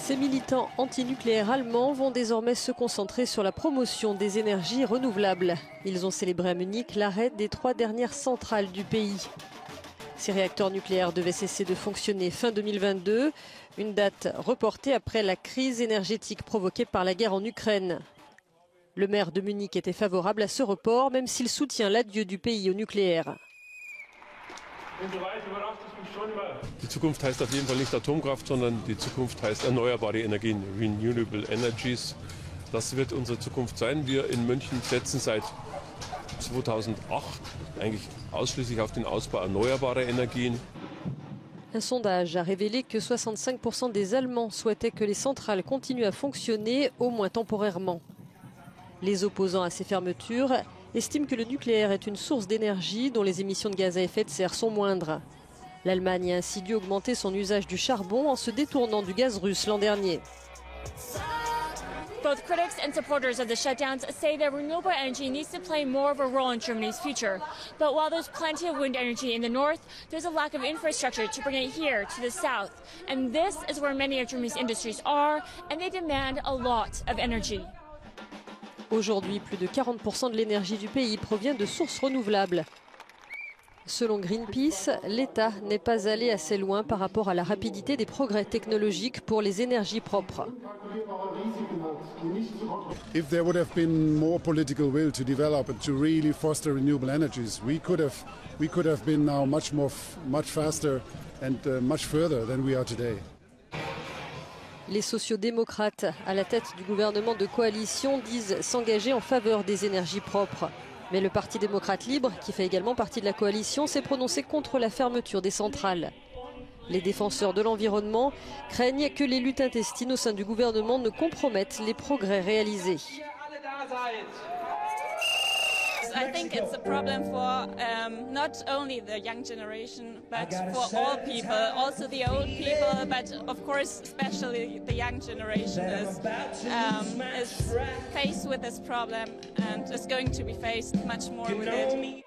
Ces militants antinucléaires allemands vont désormais se concentrer sur la promotion des énergies renouvelables. Ils ont célébré à Munich l'arrêt des 3 dernières centrales du pays. Ces réacteurs nucléaires devaient cesser de fonctionner fin 2022, une date reportée après la crise énergétique provoquée par la guerre en Ukraine. Le maire de Munich était favorable à ce report, même s'il soutient l'adieu du pays au nucléaire. Die Zukunft heißt auf jeden Fall nicht Atomkraft, sondern die Zukunft heißt erneuerbare Energien, renewable energies. Das wird unsere Zukunft sein. Wir in München setzen seit 2008 eigentlich ausschließlich auf den Ausbau erneuerbarer Energien. Un sondage a révélé que 65% des Allemands souhaitaient que les centrales continuent à fonctionner, au moins temporairement. Les opposants à ces fermetures estiment que le nucléaire est une source d'énergie dont les émissions de gaz à effet de serre sont moindres. L'Allemagne a ainsi dû augmenter son usage du charbon en se détournant du gaz russe l'an dernier. Both critics and supporters of the shutdowns say that renewable energy needs to play more of a role in Germany's future. But while there's plenty of wind energy in the north, there's a lack of infrastructure to bring it here to the south. And this is where many of Germany's industries are, and they demand a lot of energy. Aujourd'hui, plus de 40% de l'énergie du pays provient de sources renouvelables. Selon Greenpeace, l'État n'est pas allé assez loin par rapport à la rapidité des progrès technologiques pour les énergies propres. If there would have been more political will to develop and to really foster renewable energies, we could have been now much faster and much further than we are today. Les sociodémocrates à la tête du gouvernement de coalition disent s'engager en faveur des énergies propres. Mais le Parti démocrate libre, qui fait également partie de la coalition, s'est prononcé contre la fermeture des centrales. Les défenseurs de l'environnement craignent que les luttes intestines au sein du gouvernement ne compromettent les progrès réalisés. I think it's a problem for not only the young generation, but for all people, also the old people, but of course especially the young generation is faced with this problem and is going to be faced much more with it.